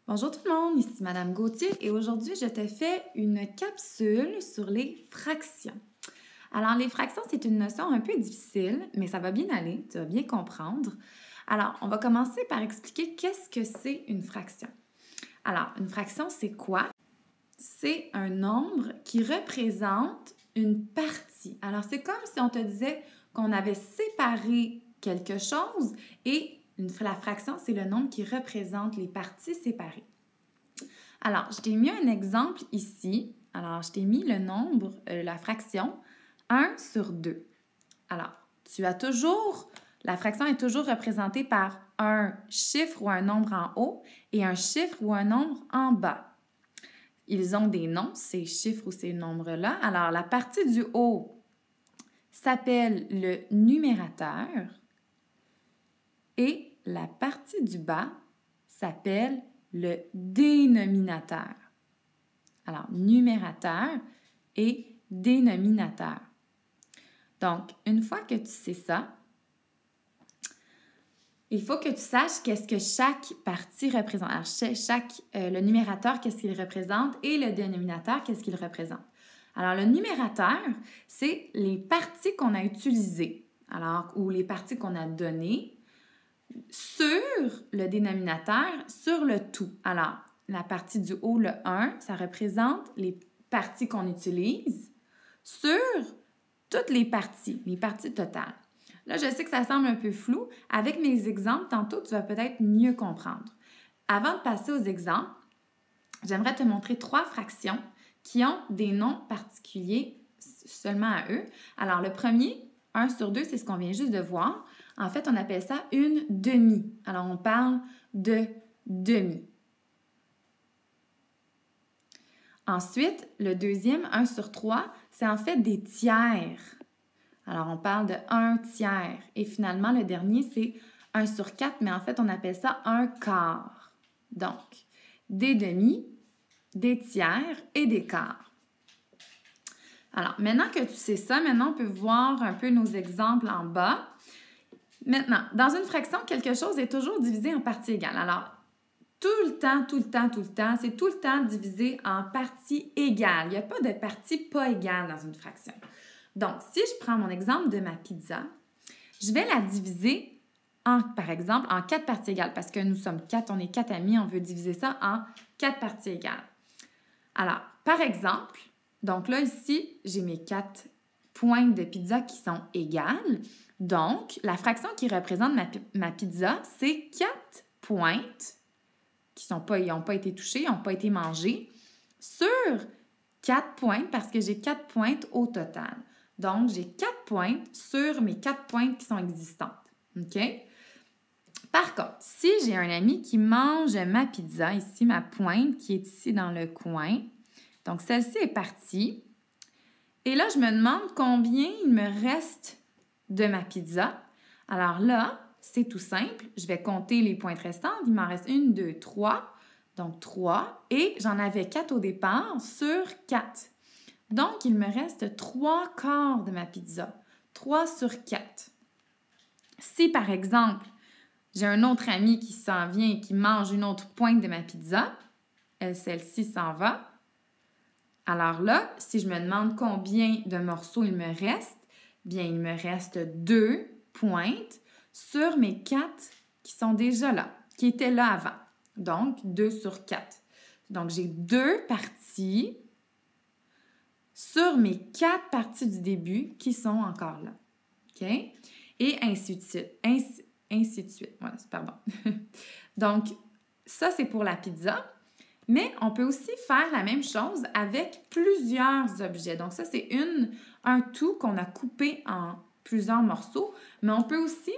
Bonjour tout le monde, ici Madame Gauthier et aujourd'hui je te fais une capsule sur les fractions. Alors les fractions, c'est une notion un peu difficile, mais ça va bien aller, tu vas bien comprendre. Alors on va commencer par expliquer qu'est-ce que c'est une fraction. Alors une fraction, c'est quoi? C'est un nombre qui représente une partie. Alors c'est comme si on te disait qu'on avait séparé quelque chose et la fraction, c'est le nombre qui représente les parties séparées. Alors, je t'ai mis un exemple ici. Alors, je t'ai mis le nombre, la fraction 1 sur 2. Alors, la fraction est toujours représentée par un chiffre ou un nombre en haut et un chiffre ou un nombre en bas. Ils ont des noms, ces chiffres ou ces nombres-là. Alors, la partie du haut s'appelle le numérateur et la partie du bas s'appelle le dénominateur. Alors, numérateur et dénominateur. Donc, une fois que tu sais ça, il faut que tu saches qu'est-ce que chaque partie représente. Alors, le numérateur, qu'est-ce qu'il représente et le dénominateur, qu'est-ce qu'il représente. Alors, le numérateur, c'est les parties qu'on a utilisées, ou les parties qu'on a données sur le dénominateur, sur le tout. Alors, la partie du haut, le 1, ça représente les parties qu'on utilise sur toutes les parties totales. Là, je sais que ça semble un peu flou. Avec mes exemples, tantôt, tu vas peut-être mieux comprendre. Avant de passer aux exemples, j'aimerais te montrer 3 fractions qui ont des noms particuliers seulement à eux. Alors, le premier, 1 sur 2, c'est ce qu'on vient juste de voir. En fait, on appelle ça une demi. Alors, on parle de demi. Ensuite, le deuxième, 1 sur 3, c'est en fait des tiers. Alors, on parle de 1 tiers. Et finalement, le dernier, c'est 1 sur 4, mais en fait, on appelle ça un quart. Donc, des demi, des tiers et des quarts. Alors, maintenant que tu sais ça, maintenant, on peut voir un peu nos exemples en bas. Maintenant, dans une fraction, quelque chose est toujours divisé en parties égales. Alors, tout le temps, c'est tout le temps divisé en parties égales. Il n'y a pas de parties pas égales dans une fraction. Donc, si je prends mon exemple de ma pizza, je vais la diviser par exemple, en 4 parties égales parce que nous sommes 4, on est 4 amis, on veut diviser ça en 4 parties égales. Alors, par exemple, donc là, ici, j'ai mes 4 pointes de pizza qui sont égales. Donc, la fraction qui représente ma pizza, c'est 4 pointes qui n'ont pas été touchées, n'ont pas été mangées, sur 4 pointes parce que j'ai 4 pointes au total. Donc, j'ai 4 pointes sur mes 4 pointes qui sont existantes. OK? Par contre, si j'ai un ami qui mange ma pizza, ici, ma pointe qui est ici dans le coin, donc celle-ci est partie, et là, je me demande combien il me reste de ma pizza. Alors là, c'est tout simple. Je vais compter les pointes restantes. Il m'en reste 1, 2, 3. Donc 3. Et j'en avais 4 au départ sur 4. Donc, il me reste 3 quarts de ma pizza. 3 sur 4. Si, par exemple, j'ai un autre ami qui s'en vient et qui mange une autre pointe de ma pizza, celle-ci s'en va. Alors là, si je me demande combien de morceaux il me reste, bien, il me reste 2 pointes sur mes 4 qui sont déjà là, qui étaient là avant. Donc, 2 sur 4. Donc, j'ai 2 parties sur mes 4 parties du début qui sont encore là. OK? Et ainsi de suite. Ainsi de suite. Voilà, pardon. Donc, ça, c'est pour la pizza. Mais on peut aussi faire la même chose avec plusieurs objets. Donc, ça, c'est un tout qu'on a coupé en plusieurs morceaux. Mais on peut aussi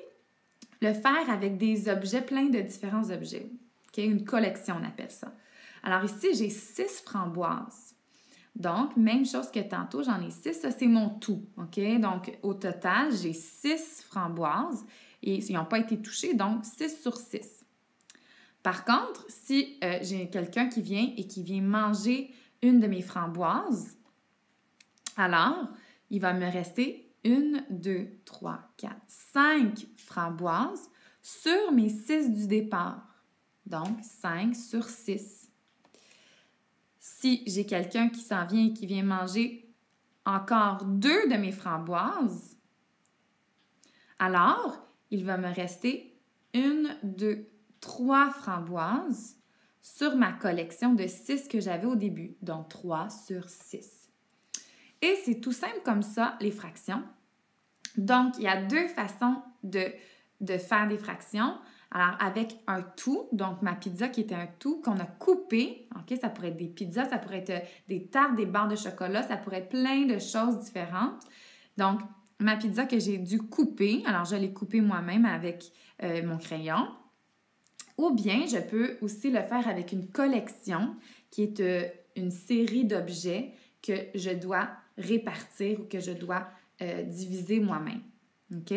le faire avec des objets, plein de différents objets. OK? Une collection, on appelle ça. Alors ici, j'ai 6 framboises. Donc, même chose que tantôt, j'en ai 6. Ça, c'est mon tout. OK? Donc, au total, j'ai 6 framboises et ils n'ont pas été touchés, donc 6 sur 6. Par contre, si j'ai quelqu'un qui vient manger une de mes framboises, alors, il va me rester 1, 2, 3, 4, 5 framboises sur mes 6 du départ. Donc, 5 sur 6. Si j'ai quelqu'un qui s'en vient et qui vient manger encore 2 de mes framboises, alors, il va me rester 1, 2, 3 framboises sur ma collection de 6 que j'avais au début. Donc, 3 sur 6. Et c'est tout simple comme ça, les fractions. Donc, il y a 2 façons de faire des fractions. Alors, avec un tout, donc ma pizza qui était un tout qu'on a coupé, OK, ça pourrait être des pizzas, ça pourrait être des tartes, des barres de chocolat, ça pourrait être plein de choses différentes. Donc, ma pizza que j'ai dû couper, alors je l'ai coupée moi-même avec mon crayon. Ou bien, je peux aussi le faire avec une collection qui est une série d'objets que je dois répartir ou que je dois diviser moi-même. OK?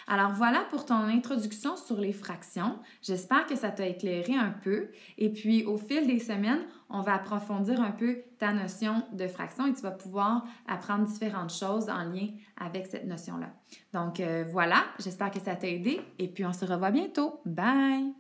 Alors voilà pour ton introduction sur les fractions. J'espère que ça t'a éclairé un peu. Et puis, au fil des semaines, on va approfondir un peu ta notion de fraction et tu vas pouvoir apprendre différentes choses en lien avec cette notion-là. Donc voilà, j'espère que ça t'a aidé et puis on se revoit bientôt. Bye!